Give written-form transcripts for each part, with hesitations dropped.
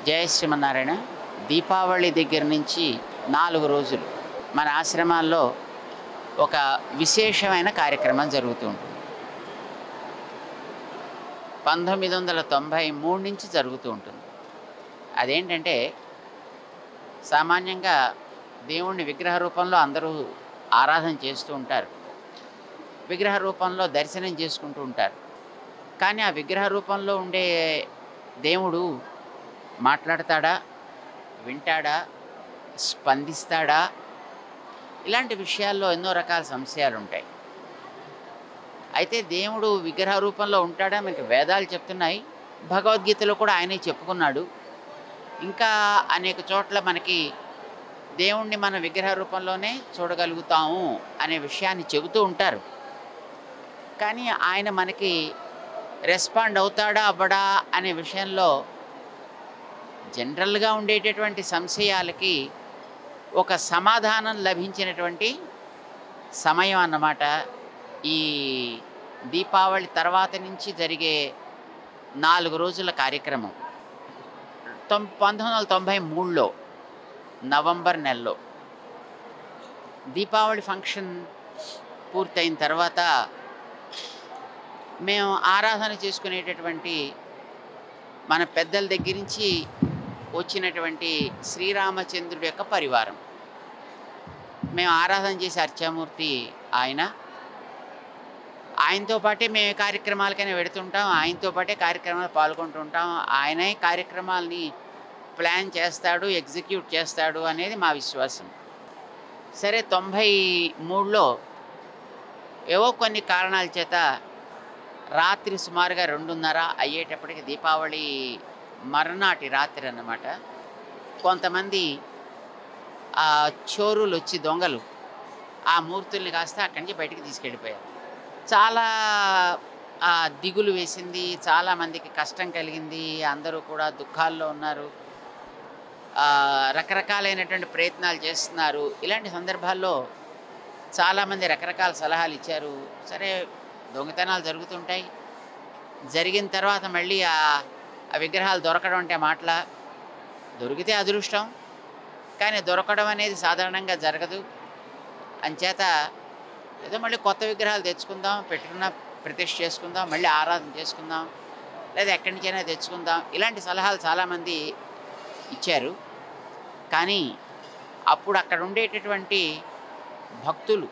జయ శ్రీమన్నారాయణ. దీపావళి దగ్గర నుంచి 4 రోజులు మన ఆశ్రమాల్లో ఒక విశేషమైన కార్యక్రమం జరుగుతూ ఉంటుంది. 1993 నుంచి జరుగుతూ ఉంటుంది. అదేంటంటే సామాన్యంగా దేవుణ్ణి విగ్రహ రూపంలో అందరూ ఆరాధన చేస్తూ ఉంటారు, విగ్రహ రూపంలో దర్శనం చేసుకుంటూ ఉంటారు. కానీ ఆ విగ్రహ రూపంలో ఉండే దేవుడు మాట్లాడతాడా, వింటాడా, స్పందిస్తాడా? ఇలాంటి విషయాల్లో ఎన్నో రకాల సంశయాలు ఉంటాయి. అయితే దేవుడు విగ్రహ రూపంలో ఉంటాడా? మనకి వేదాలు చెప్తున్నాయి, భగవద్గీతలో కూడా ఆయనే చెప్పుకున్నాడు. ఇంకా అనేక చోట్ల మనకి దేవుణ్ణి మన విగ్రహ రూపంలోనే చూడగలుగుతాము అనే విషయాన్ని చెబుతూ ఉంటారు. కానీ ఆయన మనకి రెస్పాండ్ అవుతాడా అవ్వడా అనే విషయంలో జనరల్గా ఉండేటటువంటి సంశయాలకి ఒక సమాధానం లభించినటువంటి సమయం అన్నమాట ఈ దీపావళి తర్వాత నుంచి జరిగే 4 రోజుల కార్యక్రమం. 1993లో నవంబర్ నెలలో దీపావళి ఫంక్షన్ పూర్తయిన తర్వాత మేము ఆరాధన చేసుకునేటటువంటి మన పెద్దల దగ్గర నుంచి వచ్చినటువంటి శ్రీరామచంద్రుడి యొక్క పరివారం, మేము ఆరాధన చేసే అర్చామూర్తి ఆయనతో పాటే మేము కార్యక్రమాలకైనా వెడుతుంటాం, ఆయనతో పాటే కార్యక్రమాలు పాల్గొంటుంటాం. ఆయనే కార్యక్రమాలని ప్లాన్ చేస్తాడు, ఎగ్జిక్యూట్ చేస్తాడు అనేది మా విశ్వాసం. సరే, 93లో ఏవో కొన్ని కారణాల చేత రాత్రి సుమారుగా 2:30 అయ్యేటప్పటికి, దీపావళి మర్నాటి రాత్రి అన్నమాట, కొంతమంది చోరులు వచ్చి, దొంగలు ఆ మూర్తుల్ని కాస్త అక్కడి నుంచి బయటికి తీసుకెళ్ళిపోయారు. చాలా దిగులు వేసింది, చాలామందికి కష్టం కలిగింది, అందరూ కూడా దుఃఖాల్లో ఉన్నారు, రకరకాలైనటువంటి ప్రయత్నాలు చేస్తున్నారు. ఇలాంటి సందర్భాల్లో చాలామంది రకరకాల సలహాలు ఇచ్చారు. సరే, దొంగతనాలు జరుగుతుంటాయి, జరిగిన తర్వాత మళ్ళీ ఆ విగ్రహాలు దొరకడం అంటే మాటలా, దొరికితే అదృష్టం, కానీ దొరకడం అనేది సాధారణంగా జరగదు. అంచేత ఏదో మళ్ళీ కొత్త విగ్రహాలు తెచ్చుకుందాం, పెట్టుకున్న ప్రతిష్ఠ చేసుకుందాం, మళ్ళీ ఆరాధన చేసుకుందాం, లేదా ఎక్కడి నుంచైనా తెచ్చుకుందాం, ఇలాంటి సలహాలు చాలామంది ఇచ్చారు. కానీ అప్పుడు అక్కడ ఉండేటటువంటి భక్తులు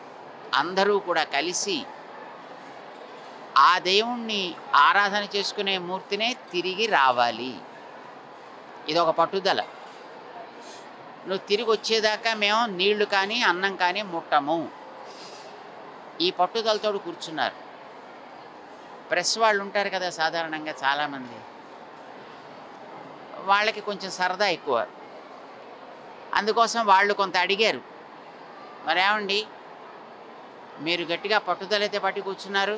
అందరూ కూడా కలిసి ఆ దేవుణ్ణి ఆరాధన చేసుకునే మూర్తినే తిరిగి రావాలి, ఇదొక పట్టుదల. నువ్వు తిరిగి వచ్చేదాకా మేము నీళ్లు కానీ అన్నం కానీ ముట్టము, ఈ పట్టుదలతో కూర్చున్నారు. ప్రెస్ వాళ్ళు ఉంటారు కదా, సాధారణంగా చాలామంది, వాళ్ళకి కొంచెం సరదా ఎక్కువ. అందుకోసం వాళ్ళు కొంత అడిగారు, మరేమండి మీరు గట్టిగా పట్టుదలైతే పట్టి కూర్చున్నారు,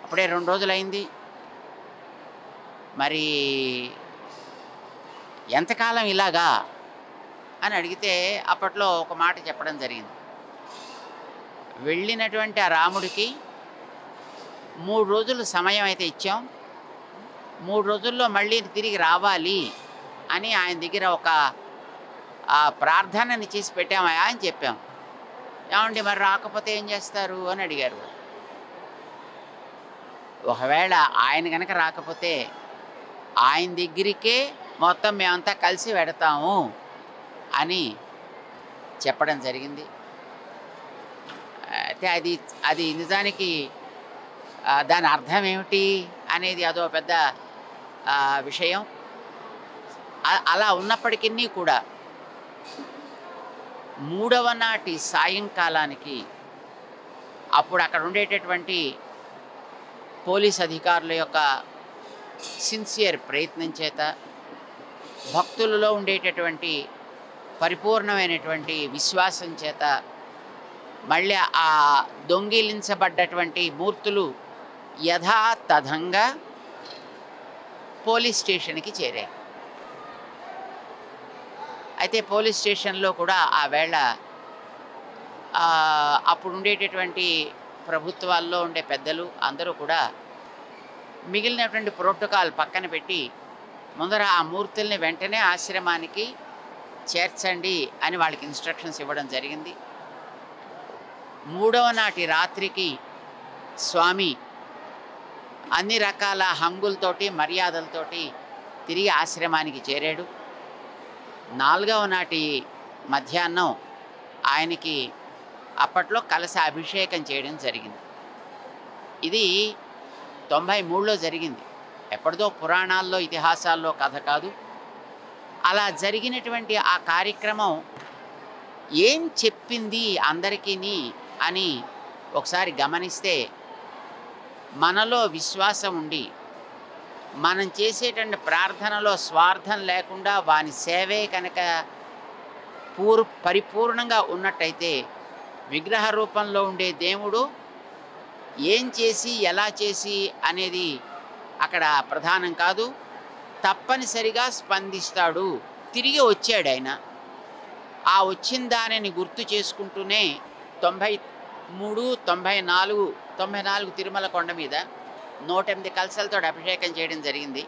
అప్పుడే 2 రోజులు అయింది, మరి ఎంతకాలం ఇలాగా అని అడిగితే అప్పట్లో ఒక మాట చెప్పడం జరిగింది. వెళ్ళినటువంటి ఆ రాముడికి 3 రోజులు సమయం అయితే ఇచ్చాం, 3 రోజుల్లో మళ్ళీ తిరిగి రావాలి అని ఆయన దగ్గర ఒక ప్రార్థనని చేసి పెట్టామయా అని చెప్పాం. ఏమండి మరి రాకపోతే ఏం చేస్తారు అని అడిగారు. ఒకవేళ ఆయన కనుక రాకపోతే ఆయన దగ్గరికే మొత్తం మేమంతా కలిసి వెడతాము అని చెప్పడం జరిగింది. అయితే అది నిజానికి దాని అర్థం ఏమిటి అనేది అదో పెద్ద విషయం. అలా ఉన్నప్పటికీ కూడా 3వ నాటి సాయంకాలానికి అప్పుడు అక్కడ ఉండేటటువంటి పోలీస్ అధికారుల యొక్క సిన్సియర్ ప్రయత్నం చేత, భక్తులలో ఉండేటటువంటి పరిపూర్ణమైనటువంటి విశ్వాసం చేత మళ్ళీ ఆ దొంగిలించబడ్డటువంటి మూర్తులు యథాతథంగా పోలీస్ స్టేషన్కి చేరాయి. అయితే పోలీస్ స్టేషన్లో కూడా ఆ వేళ అప్పుడు ఉండేటటువంటి ప్రభుత్వాల్లో ఉండే పెద్దలు అందరూ కూడా మిగిలినటువంటి ప్రోటోకాల్ పక్కన పెట్టి ముందర ఆ మూర్తుల్ని వెంటనే ఆశ్రమానికి చేర్చండి అని వాళ్ళకి ఇన్స్ట్రక్షన్స్ ఇవ్వడం జరిగింది. మూడవ నాటి రాత్రికి స్వామి అన్ని రకాల హంగులతోటి మర్యాదలతోటి తిరిగి ఆశ్రమానికి చేరాడు. నాలుగవ నాటి మధ్యాహ్నం ఆయనకి అప్పట్లో కలశ అభిషేకం చేయడం జరిగింది. ఇది 93లో జరిగింది. ఎప్పటిదో పురాణాల్లో ఇతిహాసాల్లో కథ కాదు. అలా జరిగినటువంటి ఆ కార్యక్రమం ఏం చెప్పింది అందరికీని అని ఒకసారి గమనిస్తే, మనలో విశ్వాసం ఉండి మనం చేసేటువంటి ప్రార్థనలో స్వార్థం లేకుండా వాని సేవే కనుక పరిపూర్ణంగా ఉన్నట్టయితే విగ్రహ రూపంలో ఉండే దేవుడు ఏం చేసి ఎలా చేసి అనేది అక్కడ ప్రధానం కాదు, తప్పనిసరిగా స్పందిస్తాడు. తిరిగి వచ్చాడు ఆయన. ఆ వచ్చిన దానిని గుర్తు చేసుకుంటూనే 93, 94 తిరుమల కొండ మీద 108 కలశాలతో అభిషేకం చేయడం జరిగింది.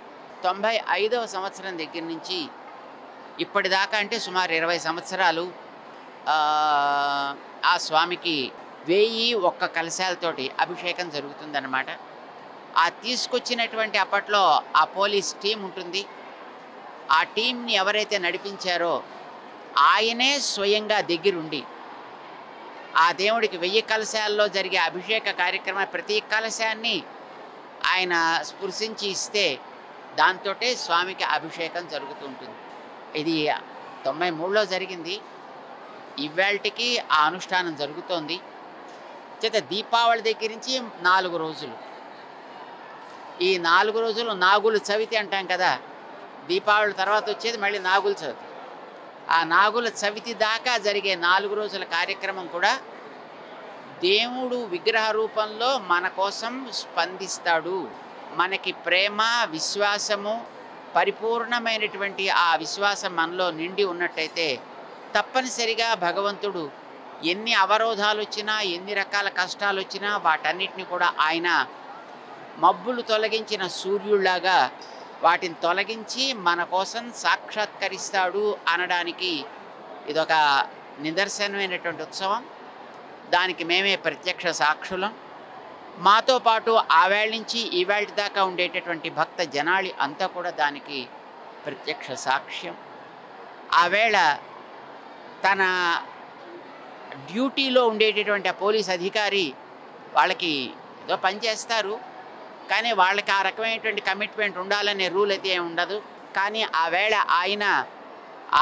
95వ సంవత్సరం దగ్గర నుంచి ఇప్పటిదాకా అంటే సుమారు 20 సంవత్సరాలు ఆ స్వామికి 1001 కలశాలతోటి అభిషేకం జరుగుతుందన్నమాట. ఆ తీసుకొచ్చినటువంటి అప్పట్లో ఆ పోలీస్ టీం ఉంటుంది. ఆ టీంని ఎవరైతే నడిపించారో ఆయనే స్వయంగా దగ్గరుండి ఆ దేవుడికి 1000 కలశాల్లో జరిగే అభిషేక కార్యక్రమం ప్రతి కలశాన్ని ఆయన స్పృశించి ఇస్తే దాంతోటే స్వామికి అభిషేకం జరుగుతుంటుంది. ఇది 93లో జరిగింది. ఇవాళకి ఆ అనుష్ఠానం జరుగుతోంది. చేత దీపావళి దగ్గర నుంచి 4 రోజులు, ఈ 4 రోజులు నాగుల చవితి అంటాం కదా. దీపావళి తర్వాత వచ్చేది మళ్ళీ నాగుల చవితి. ఆ నాగుల చవితి దాకా జరిగే 4 రోజుల కార్యక్రమం కూడా దేవుడు విగ్రహ రూపంలో మన కోసం స్పందిస్తాడు. మనకి ప్రేమ, విశ్వాసము, పరిపూర్ణమైనటువంటి ఆ విశ్వాసం మనలో నిండి ఉన్నట్టయితే తప్పనిసరిగా భగవంతుడు ఎన్ని అవరోధాలు వచ్చినా, ఎన్ని రకాల కష్టాలు వచ్చినా వాటన్నిటిని కూడా ఆయన మబ్బులు తొలగించిన సూర్యుళ్లాగా వాటిని తొలగించి మన కోసం సాక్షాత్కరిస్తాడు అనడానికి ఇదొక నిదర్శనమైనటువంటి ఉత్సవం. దానికి మేమే ప్రత్యక్ష సాక్షులం. మాతో పాటు ఆవేళ నుంచి ఈవేళ దాకా ఉండేటటువంటి భక్త జనాళి అంతా కూడా దానికి ప్రత్యక్ష సాక్ష్యం. ఆవేళ తన డ్యూటీలో ఉండేటటువంటి ఆ పోలీస్ అధికారి వాళ్ళకి ఏదో పనిచేస్తారు, కానీ వాళ్ళకి ఆ రకమైనటువంటి కమిట్మెంట్ ఉండాలనే రూల్ అయితే ఏమి ఉండదు. కానీ ఆవేళ ఆయన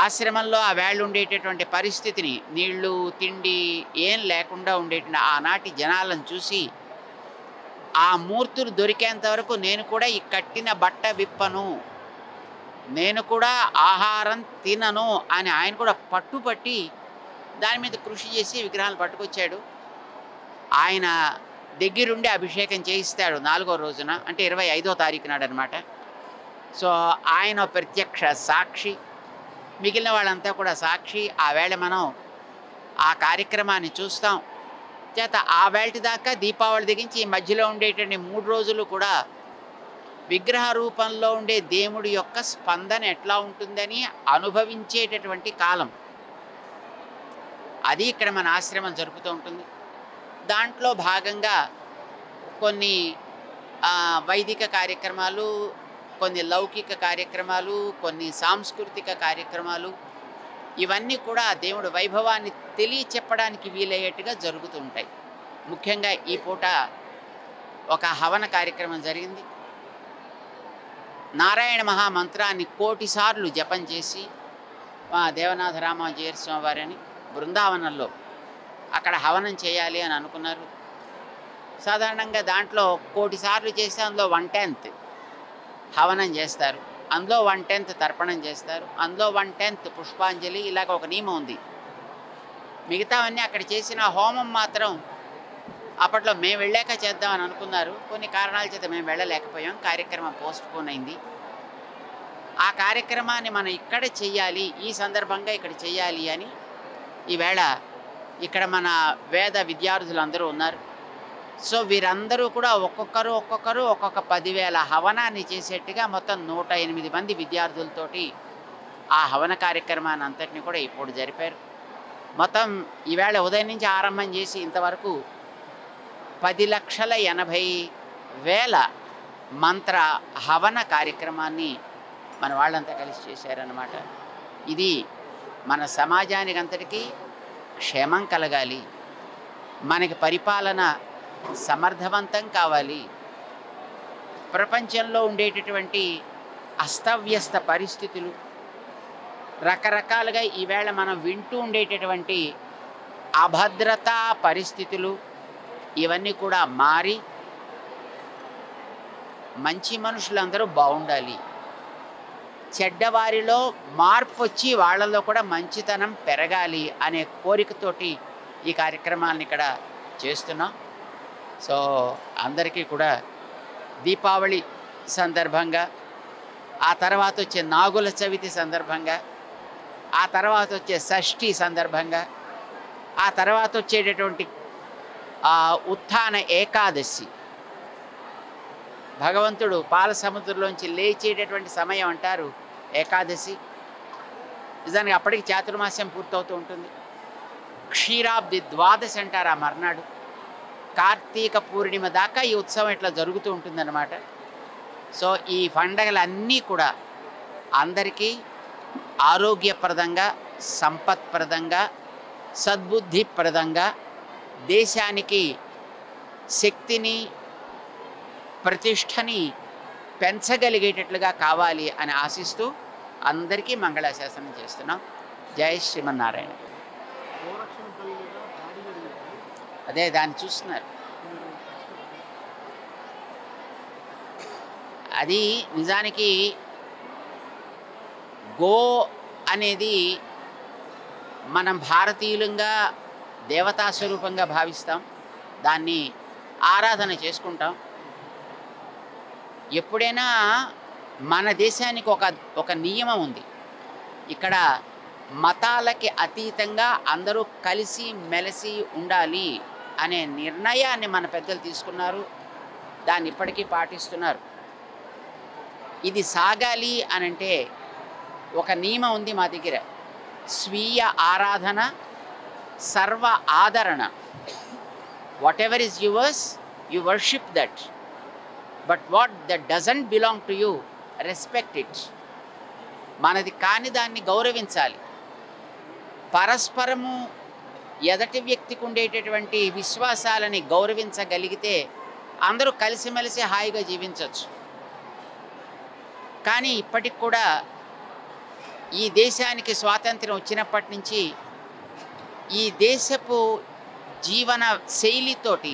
ఆశ్రమంలో ఆ వేళ ఉండేటటువంటి పరిస్థితిని, నీళ్లు తిండి ఏం లేకుండా ఉండేటువంటి ఆనాటి జనాలను చూసి ఆ మూర్తులు దొరికేంత వరకు నేను కూడా ఈ కట్టిన బట్ట విప్పను, నేను కూడా ఆహారం తినను అని ఆయన కూడా పట్టుపట్టి దాని మీద కృషి చేసి విగ్రహాలు పట్టుకొచ్చాడు. ఆయన దగ్గరుండి అభిషేకం చేయిస్తాడు 4వ రోజున, అంటే 25వ తారీఖు నాడు అనమాట. సో ఆయన ప్రత్యక్ష సాక్షి, మిగిలిన వాళ్ళంతా కూడా సాక్షి. ఆ వేళ మనం ఆ కార్యక్రమాన్ని చూస్తాం. చేత ఆ వేళ దాకా దీపావళి దిగించి ఈ మధ్యలో ఉండేటువంటి 3 రోజులు కూడా విగ్రహ రూపంలో ఉండే దేవుడి యొక్క స్పందన ఎట్లా ఉంటుందని అనుభవించేటటువంటి కాలం. అది ఇక్కడ మన ఆశ్రమం జరుపుతూ ఉంటుంది. దాంట్లో భాగంగా కొన్ని వైదిక కార్యక్రమాలు, కొన్ని లౌకిక కార్యక్రమాలు, కొన్ని సాంస్కృతిక కార్యక్రమాలు, ఇవన్నీ కూడా దేవుడి వైభవాన్ని తెలియచెప్పడానికి వీలయ్యేట్టుగా జరుగుతూ ఉంటాయి. ముఖ్యంగా ఈ పూట ఒక హవన కార్యక్రమం జరిగింది. నారాయణ మహామంత్రాన్ని 1,000,000 సార్లు జపం చేసి మా దేవనాథ రామాజీయర్ స్వామి వారిని బృందావనంలో అక్కడ హవనం చేయాలి అని అనుకున్నారు. సాధారణంగా దాంట్లో 1,000,000 సార్లు చేస్తే అందులో 1/10 హవనం చేస్తారు, అందులో 1/10 తర్పణం చేస్తారు, అందులో 1/10 పుష్పాంజలి. ఇలాగ ఒక నియమం ఉంది. మిగతావన్నీ అక్కడ చేసిన హోమం మాత్రం అప్పట్లో మేము వెళ్ళాక చేద్దామని అనుకున్నారు. కొన్ని కారణాల చేత మేము వెళ్ళలేకపోయాం, కార్యక్రమం పోస్ట్పోన్ అయింది. ఆ కార్యక్రమాన్ని మనం ఇక్కడ చెయ్యాలి, ఈ సందర్భంగా ఇక్కడ చెయ్యాలి అని ఈవేళ ఇక్కడ మన వేద విద్యార్థులు అందరూ ఉన్నారు. సో వీరందరూ కూడా ఒక్కొక్కరు ఒక్కొక్క 10,000 హవనాన్ని చేసేట్టుగా మొత్తం 108 మంది విద్యార్థులతోటి ఆ హవన కార్యక్రమాన్ని అంతటిని కూడా ఇప్పుడు జరిపారు. మొత్తం ఈవేళ ఉదయం నుంచి ఆరంభం చేసి ఇంతవరకు 10,80,000 మంత్ర హవన కార్యక్రమాన్ని మన వాళ్ళంతా కలిసి చేశారన్నమాట. ఇది మన సమాజానికి అంతటికీ క్షేమం కలగాలి, మనకి పరిపాలన సమర్థవంతం కావాలి, ప్రపంచంలో ఉండేటటువంటి అస్తవ్యస్త పరిస్థితులు, రకరకాలుగా ఈవేళ మనం వింటూ ఉండేటటువంటి అభద్రతా పరిస్థితులు ఇవన్నీ కూడా మారి మంచి మనుషులందరూ బాగుండాలి, చెడ్డవారిలో మార్పు వచ్చి వాళ్ళలో కూడా మంచితనం పెరగాలి అనే కోరికతోటి ఈ కార్యక్రమాలను ఇక్కడ చేస్తున్నాం. సో అందరికీ కూడా దీపావళి సందర్భంగా, ఆ తర్వాత వచ్చే నాగుల చవితి సందర్భంగా, ఆ తర్వాత వచ్చే షష్ఠి సందర్భంగా, ఆ తర్వాత వచ్చేటటువంటి ఉత్థాన ఏకాదశి, భగవంతుడు పాల సముద్రంలోంచి లేచేటటువంటి సమయం అంటారు ఏకాదశి. నిజానికి అప్పటికి చాతుర్మాస్యం పూర్తవుతూ ఉంటుంది. క్షీరాబ్ది ద్వాదశి అంటారు ఆ మర్నాడు. కార్తీక పూర్ణిమ దాకా ఈ ఉత్సవం ఇట్లా జరుగుతూ ఉంటుందన్నమాట. సో ఈ పండగలన్నీ కూడా అందరికీ ఆరోగ్యప్రదంగా, సంపత్ప్రదంగా, సద్బుద్ధిప్రదంగా, దేశానికి శక్తిని, ప్రతిష్టని పెంచగలిగేటట్లుగా కావాలి అని ఆశిస్తూ అందరికీ మంగళాశాసనం చేస్తున్నాం. జై శ్రీమన్నారాయణ. అదే దాన్ని చూస్తున్నారు. అది నిజానికి గో అనేది మనం భారతీయులంగా దేవతా స్వరూపంగా భావిస్తాం, దాన్ని ఆరాధన చేసుకుంటాం. ఎప్పుడైనా మన దేశానికి ఒక నియమం ఉంది. ఇక్కడ మతాలకి అతీతంగా అందరూ కలిసి మెలిసి ఉండాలి అనే నిర్ణయాన్ని మన పెద్దలు తీసుకున్నారు, దాన్ని ఇప్పటికీ పాటిస్తున్నారు. ఇది సాగాలి అనంటే ఒక నియమం ఉంది మా దగ్గర. స్వీయ ఆరాధన, సర్వ ఆదరణ. What ever is yours, you worship that, but what that doesn't belong to you, respect it. మనది కాని దాన్ని గౌరవించాలి. పరస్పరము ఎదటి వ్యక్తికి ఉండేటటువంటి విశ్వాసాలని గౌరవించగలిగితే అందరూ కలిసిమెలిసి హాయిగా జీవించవచ్చు. కానీ ఇప్పటికి కూడా ఈ దేశానికి స్వాతంత్ర్యం వచ్చినప్పటి నుంచి ఈ దేశపు జీవన శైలితోటి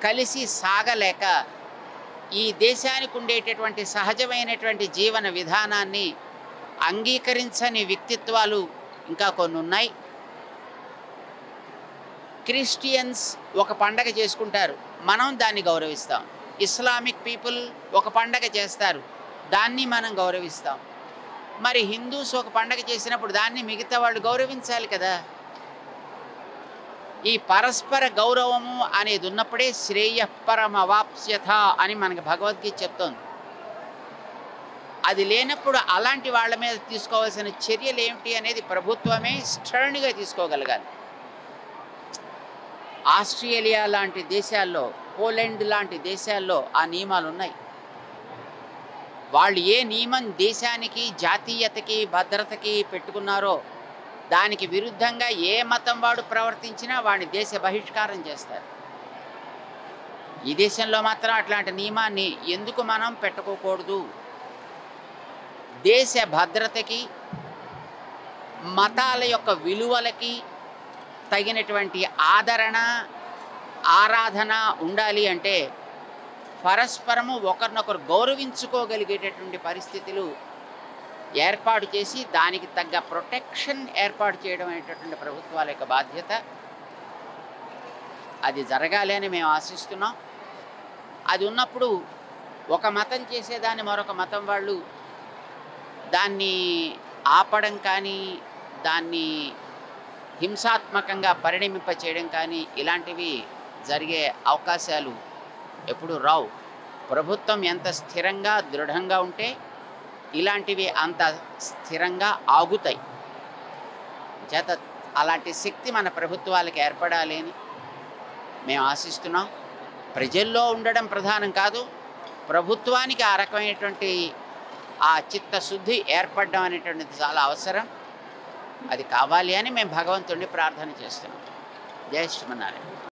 కలిసి సాగలేక ఈ దేశానికి ఉండేటటువంటి సహజమైనటువంటి జీవన విధానాన్ని అంగీకరించని వ్యక్తిత్వాలు ఇంకా కొన్ని ఉన్నాయి. క్రిస్టియన్స్ ఒక పండగ చేసుకుంటారు, మనం దాన్ని గౌరవిస్తాం. ఇస్లామిక్ పీపుల్ ఒక పండగ చేస్తారు, దాన్ని మనం గౌరవిస్తాం. మరి హిందూస్ ఒక పండగ చేసినప్పుడు దాన్ని మిగతా వాళ్ళు గౌరవించాలి కదా. ఈ పరస్పర గౌరవము అనేది ఉన్నప్పుడే శ్రేయఃపరమవాప్స్యథ అని మనకి భగవద్గీత చెప్తోంది. అది లేనప్పుడు అలాంటి వాళ్ళ మీద తీసుకోవాల్సిన చర్యలు ఏమిటి అనేది ప్రభుత్వమే స్టర్న్గా తీసుకోగలగాలి. ఆస్ట్రేలియా లాంటి దేశాల్లో, పోలాండ్ లాంటి దేశాల్లో ఆ నియమాలు ఉన్నాయి. వాళ్ళు ఏ నియమం దేశానికి, జాతీయతకి, భద్రతకి పెట్టుకున్నారో దానికి విరుద్ధంగా ఏ మతం వాడు ప్రవర్తించినా వాడిని దేశ బహిష్కారం చేస్తారు. ఈ దేశంలో మాత్రం అట్లాంటి నియమాన్ని ఎందుకు మనం పెట్టుకోకూడదు? దేశ భద్రతకి, మతాల యొక్క విలువలకి తగినటువంటి ఆదరణ, ఆరాధన ఉండాలి అంటే పరస్పరము ఒకరినొకరు గౌరవించుకోగలిగేటటువంటి పరిస్థితులు ఏర్పాటు చేసి దానికి తగ్గ ప్రొటెక్షన్ ఏర్పాటు చేయడం అనేటటువంటి ప్రభుత్వాల యొక్క బాధ్యత. అది జరగాలి అని మేము ఆశిస్తున్నాం. అది ఉన్నప్పుడు ఒక మతం చేసేదాన్ని మరొక మతం వాళ్ళు దాన్ని ఆపడం కానీ, దాన్ని హింసాత్మకంగా పరిణమింప చేయడం కానీ ఇలాంటివి జరిగే అవకాశాలు ఎప్పుడు రావు. ప్రభుత్వం ఎంత స్థిరంగా దృఢంగా ఉంటే ఇలాంటివి అంత స్థిరంగా ఆగుతాయి. చేత అలాంటి శక్తి మన ప్రభుత్వాలకు ఏర్పడాలి అని మేము ఆశిస్తున్నాం. ప్రజల్లో ఉండడం ప్రధానం కాదు, ప్రభుత్వానికి ఆ రకమైనటువంటి ఆ చిత్తశుద్ధి ఏర్పడడం అనేటువంటిది చాలా అవసరం. అది కావాలి అని మేము భగవంతుడిని ప్రార్థన చేస్తున్నాం. జై శ్రీమన్నారాయణ.